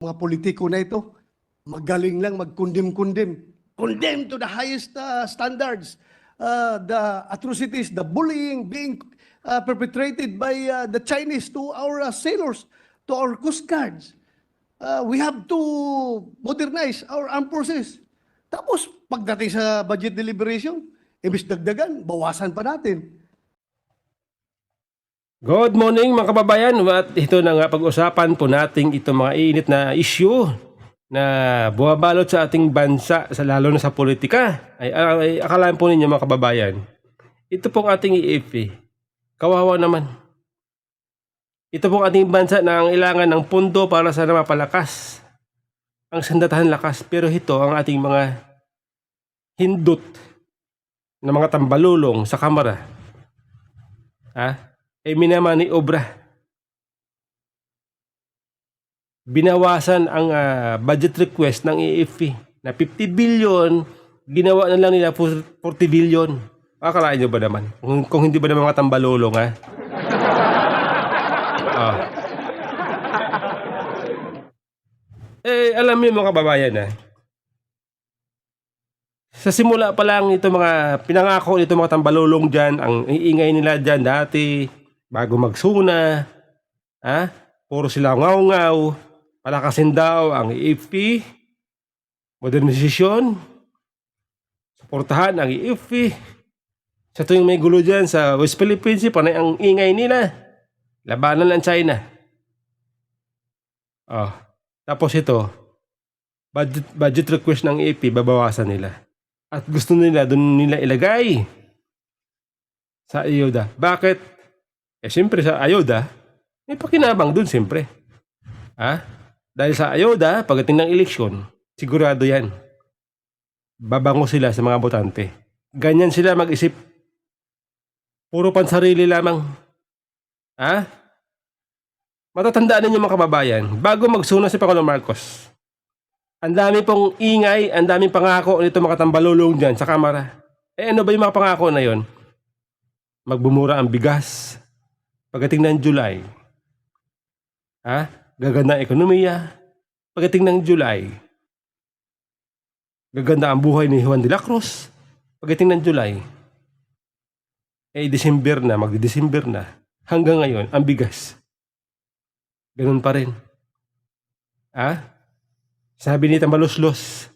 mga politiko na ito, magaling lang mag-condemn. Condemn to the highest standards. The atrocities, the bullying being perpetrated by the Chinese to our sailors, to our coast guards. We have to modernize our armed forces. Tapos, pagdating sa budget deliberation, ibis dagdagan, bawasan pa natin. Good morning mga kababayan, at ito na nga pag-usapan po natin itong mga init na issue na bumabalot sa ating bansa, lalo na sa politika. Ay akalaan po ninyo mga kababayan, ito pong ating EFP, kawawa naman. Ito pong ating bansa na ang ilangan ng pundo para sana mapalakas ang sandatahan lakas, pero ito ang ating mga hindot na mga tambalulong sa kamara. Minamani obra. Binawasan ang budget request ng EFP na 50 billion, ginawa na lang nila 40 billion. Akalain nyo ba naman? Kung hindi ba naman mga tambalulong, ha? Alam mo mga kababayan, ha? Sa simula pa lang ito mga pinangako nito mga tambalulong dyan, ang iingay nila dyan dati, bago magsuna, puro sila ngaw-ngaw, palakasin daw ang EFP, modernisasyon, suportahan ang EFP. Sa tuwing may gulo dyan sa West Philippines, panay ang ingay nila, labanan ng China. Tapos ito, budget request ng EFP, babawasan nila. At gusto nila, doon nila ilagay sa ayuda. Bakit? Siyempre sa ayuda, may pakinabang dun siyempre. Dahil sa ayuda, pagdating ng eleksyon, sigurado yan. Babango sila sa mga botante. Ganyan sila mag-isip. Puro pansarili lamang. Matatandaan ninyo mga kababayan, bago magsuna si Pangulong Marcos, ang dami pong ingay, ang daming pangako nito mga tambalulong dyan sa kamara. Ano ba yung mga pangako na yon? Magbumura ang bigas pagdating ng July. Gaganda ang ekonomiya pagdating ng July. Gaganda ang buhay ni Juan de la Cruz pagdating ng July. December na, magdi-December na. Hanggang ngayon, ang bigas. Ganun pa rin. Sabi ni Tambaluslos,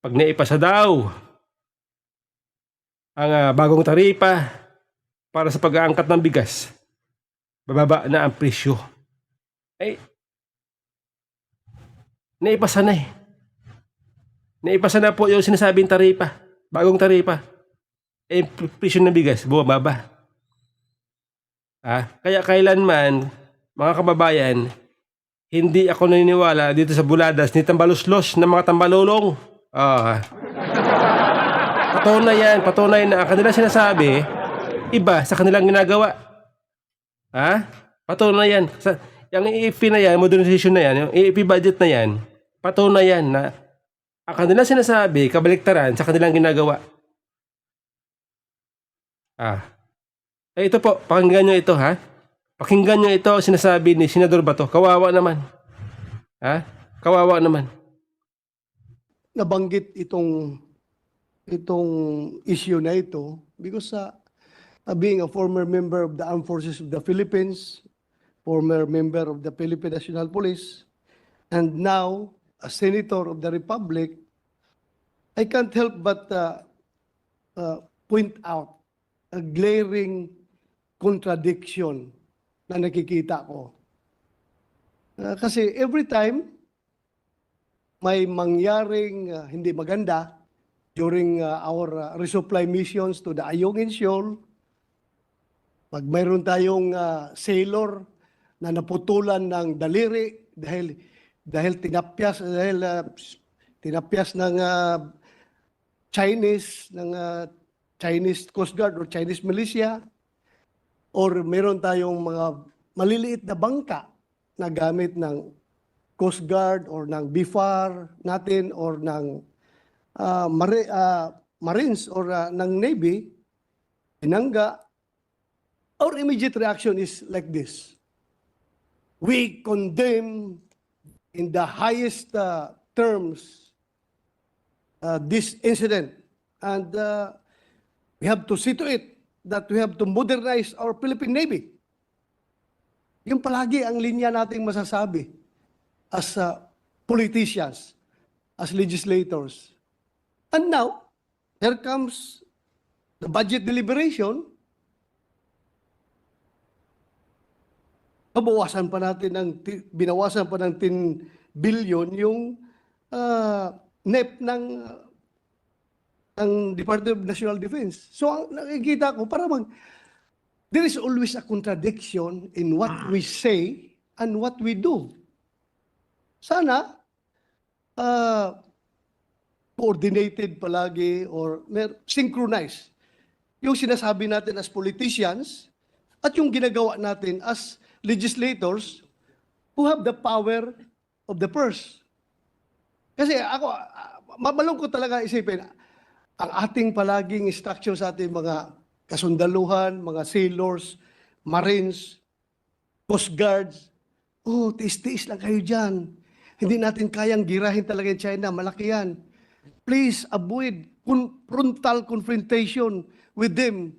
pag naipasa daw ang bagong taripa para sa pag-aangkat ng bigas, bababa na ang presyo. Naipasa na eh. Naipasa na po yung sinasabing taripa, bagong taripa. Presyo ng bigas, bumababa. Kaya kailanman, mga kababayan, hindi ako naniniwala dito sa buladas ni Tambaluslos ng mga tambalulong. Patunay na ang kanilang sinasabi, iba sa kanilang ginagawa. Patunay yan. Yung EFP na yan, modernization na yan, yung EFP budget na yan, patunay yan na ang kanilang sinasabi, kabaliktaran sa kanilang ginagawa. Ito po, pakinggan nyo ito, Pakinggan nyo ito, sinasabi ni Senador Bato. Kawawa naman. Kawawa naman. Nabanggit itong issue na ito because being a former member of the Armed Forces of the Philippines, former member of the Philippine National Police, and now a Senator of the Republic, I can't help but point out a glaring contradiction na nakikita ko. Kasi every time may mangyaring hindi maganda during our resupply missions to the Ayungin Shoal, pag mayroon tayong sailor na naputulan ng daliri dahil tinapyas ng Chinese Coast Guard or Chinese militia, or meron tayong mga maliliit na bangka na gamit ng Coast Guard or ng BIFAR natin or ng Marines or ng Navy, pinangga, our immediate reaction is like this. We condemn in the highest terms this incident. And we have to see to it that we have to modernize our Philippine Navy. Yung palagi ang linya nating masasabi as politicians, as legislators. And now, here comes the budget deliberation. Binawasan pa ng 10 billion yung NEP ng Department of National Defense. So, ang nakikita ko, there is always a contradiction in what we say and what we do. Sana, coordinated palagi or synchronized yung sinasabi natin as politicians at yung ginagawa natin as legislators who have the power of the purse. Kasi ako, mabalungkot talaga isipin, ang ating palaging instruction sa ating mga kasundaluhan, mga sailors, marines, coast guards, tiis-tiis lang kayo dyan. Hindi natin kayang girahin talaga yung China, malaki yan. Please avoid frontal confrontation with them.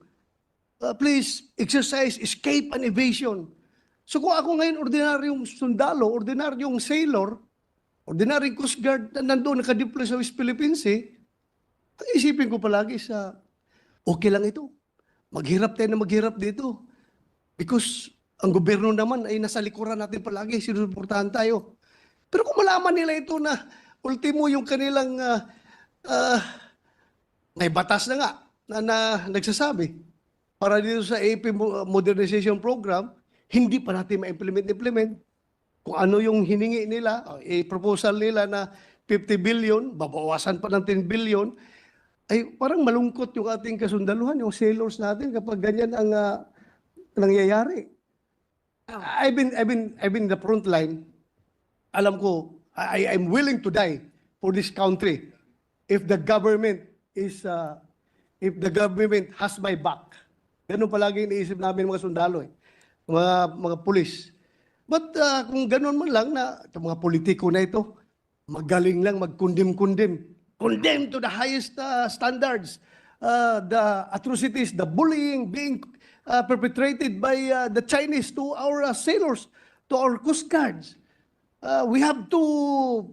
Please exercise escape and evasion. So kung ako ngayon ordinaryong sundalo, ordinaryong sailor, ordinaryong coast guard na nandoon nakadeploy sa West Philippine Sea, ang isipin ko palagi okay lang ito. Maghirap tayo na maghirap dito. Because ang gobyerno naman ay nasa likuran natin palagi, sinusuportahan tayo. Pero kung malaman nila ito na ultimo yung kanilang may batas na nga na nagsasabi para dito sa AP Modernization Program, hindi pa natin ma-implement. Kung ano yung hiningi nila, proposal nila na 50 billion, babawasan pa ng 10 billion, ay parang malungkot yung ating kasundaluhan, yung sailors natin kapag ganyan ang nangyayari. I've been in the front line. Alam ko, I'm willing to die for this country if the government has my back. Ganun palagi iniisip namin mga sundalo, mga pulis. But kung ganun man lang na itong mga politiko na ito, magaling lang mag-condemn. Condemn to the highest standards. The atrocities, the bullying being perpetrated by the Chinese to our sailors, to our coast guards. We have to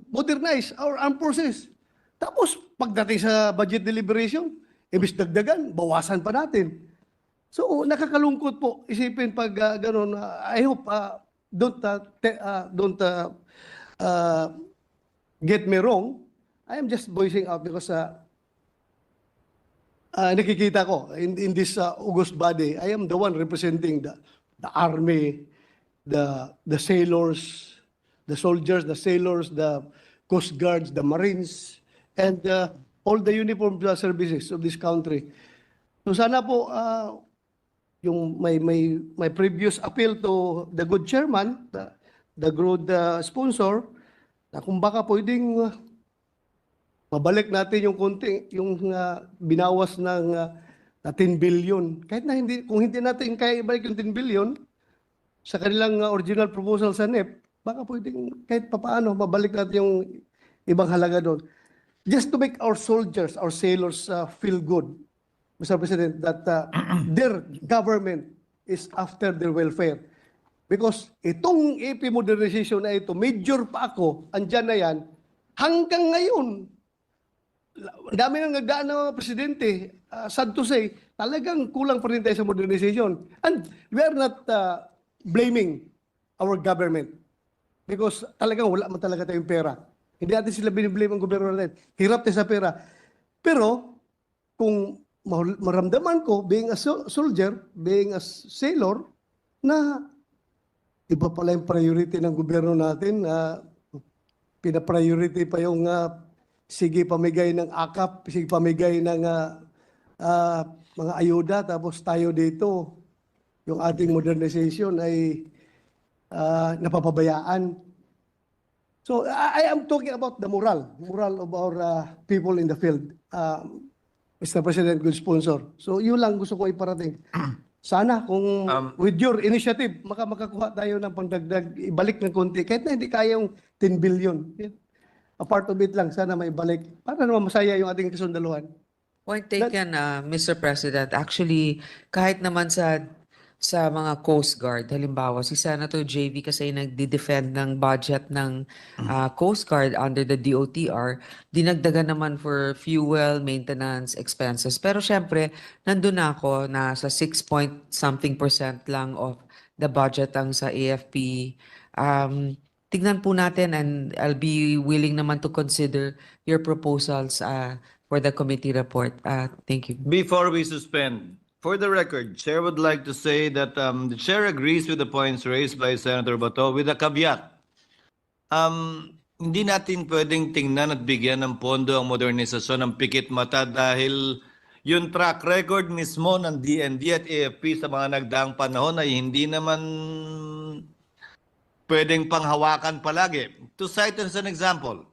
modernize our armed forces. Tapos, pagdating sa budget deliberation, ibis dagdagan, bawasan pa natin. So, nakakalungkot po isipin pag gano'n. I hope don't get me wrong. I am just voicing out because nakikita ko in this august body, I am the one representing the army, the sailors, the soldiers, the sailors, the coast guards, the marines, and all the uniformed services of this country. So sana po yung my previous appeal to the good chairman, the good sponsor, na kung baka pwedeng mabalik natin yung konti, yung binawas ng 10 billion. Kahit na kung hindi natin kaya ibalik yung 10 billion sa kanilang original proposal sa NEP, baka pwedeng kahit papaano mabalik natin yung ibang halaga doon. Just to make our soldiers, our sailors feel good, Mr. President, that their government is after their welfare. Because itong AP modernization na ito, major pa ako, andyan na yan, hanggang ngayon, dami nang nagdaan ng mga presidente, sad to say, talagang kulang pa rin tayo sa modernization. And we are not blaming our government because talagang wala man talaga tayong pera. Hindi natin sila biniblame ang gobyerno natin. Hirap tayo sa pera. Pero kung maramdaman ko, being a soldier, being a sailor, na iba pala yung priority ng gobyerno natin, pina-priority pa yung sige pamigay ng akap, sige pamigay ng mga ayuda, tapos tayo dito, yung ating modernization ay napapabayaan. So I am talking about the moral of our people in the field, Mr. President, good sponsor. So yun lang gusto ko iparating. Sana kung Um, with your initiative, makakuha tayo ng pangdagdag, ibalik ng konti. Kahit na hindi kaya yung 10 billion. A part of it lang, sana may balik. Para naman masaya yung ating kasundaluhan. Point taken, Mr. President. Actually, kahit naman sa mga Coast Guard, halimbawa si Senator JV kasi nagdi-defend ng budget ng Coast Guard under the DOTR, dinagdagan naman for fuel, maintenance, expenses. Pero syempre, nandun na ako na sa 6-point-something% lang of the budget ang sa AFP. Tignan po natin and I'll be willing naman to consider your proposals for the committee report. Thank you. Before we suspend, for the record, Chair would like to say that the Chair agrees with the points raised by Senator Bato with a caveat. Hindi natin pwedeng tingnan at bigyan ng pondo ang modernisasyon ng pikit mata dahil yung track record mismo ng DND at AFP sa mga nagdaang panahon ay hindi naman pwedeng panghawakan palagi. To cite as an example,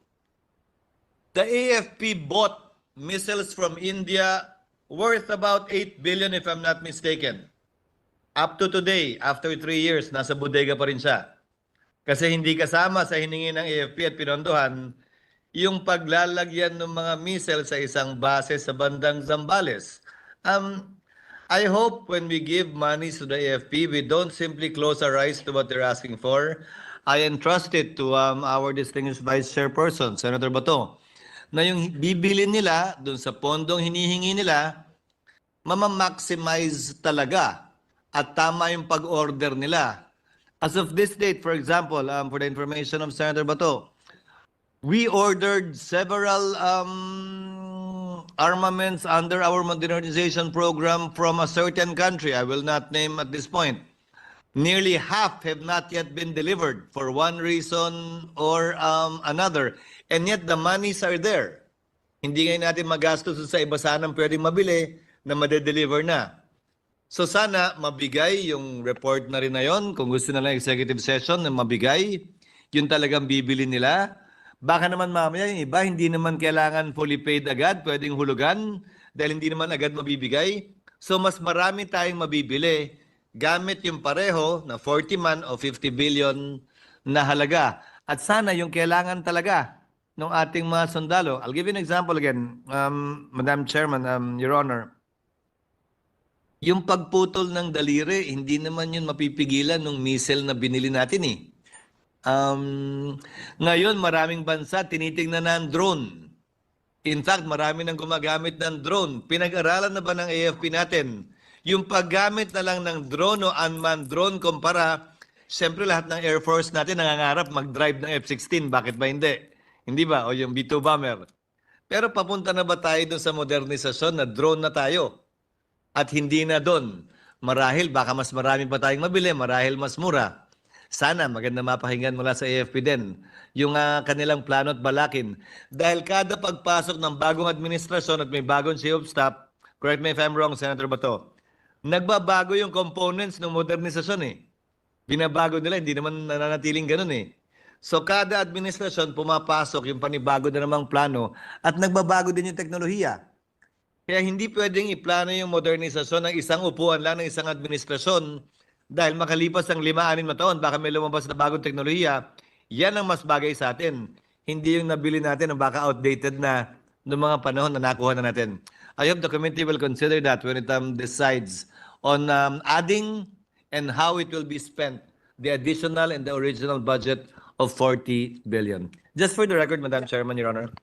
the AFP bought missiles from India worth about 8 billion if I'm not mistaken. Up to today, after 3 years, nasa bodega pa rin siya. Kasi hindi kasama sa hiningi ng AFP at pinondohan yung paglalagyan ng mga missile sa isang base sa bandang Zambales. I hope when we give money to the AFP, we don't simply close our eyes to what they're asking for. I entrust it to our distinguished Vice Chairperson, Senator Bato, na yung bibili nila dun sa pondong hinihingi nila, mamamaximize talaga at tama yung pag-order nila. As of this date, for example, for the information of Senator Bato, we ordered several armaments under our modernization program from a certain country. I will not name at this point. Nearly half have not yet been delivered for one reason or another. And yet the monies are there. Hindi ngayon natin magastos sa iba sanang pwedeng mabili na madedeliver na. So sana mabigay yung report na rin na yon. Kung gusto na lang executive session na mabigay, yun talagang bibili nila. Baka naman mamaya yung iba, hindi naman kailangan fully paid agad, pwedeng hulugan dahil hindi naman agad mabibigay. So mas marami tayong mabibili gamit yung pareho na 40 man o 50 billion na halaga. At sana yung kailangan talaga ng ating mga sundalo. I'll give you an example again, Madam Chairman, Your Honor. Yung pagputol ng daliri, hindi naman yun mapipigilan ng missile na binili natin eh. Ngayon, maraming bansa tinitingnan na ang drone. In fact, marami nang gumagamit ng drone. Pinag-aralan na ba ng AFP natin? Yung paggamit na lang ng drone o unmanned drone kumpara, siyempre lahat ng Air Force natin nangangarap mag-drive ng F-16. Bakit ba hindi? Hindi ba? O yung B-2 bomber. Pero papunta na ba tayo doon sa modernisasyon na drone na tayo? At hindi na doon. Marahil, baka mas marami pa tayong mabili, marahil mas mura. Sana maganda mapakinggan mula sa AFP din yung kanilang plano at balakin. Dahil kada pagpasok ng bagong administrasyon at may bagong chief of staff, correct me if I'm wrong, Senator Bato, nagbabago yung components ng modernisasyon eh. Binabago nila, hindi naman nananatiling ganun eh. So kada administrasyon pumapasok yung panibago na namang plano at nagbabago din yung teknolohiya. Kaya hindi pwedeng iplano yung modernisasyon ng isang upuan lang ng isang administrasyon dahil makalipas ang 5-6 na taon, baka may lumabas na bagong teknolohiya, yan ang mas bagay sa atin. Hindi yung nabili natin ang baka outdated na noong mga panahon na nakuha na natin. I hope the committee will consider that when it decides on adding and how it will be spent, the additional and the original budget of 40 billion. Just for the record, Madam Chairman, Your Honor.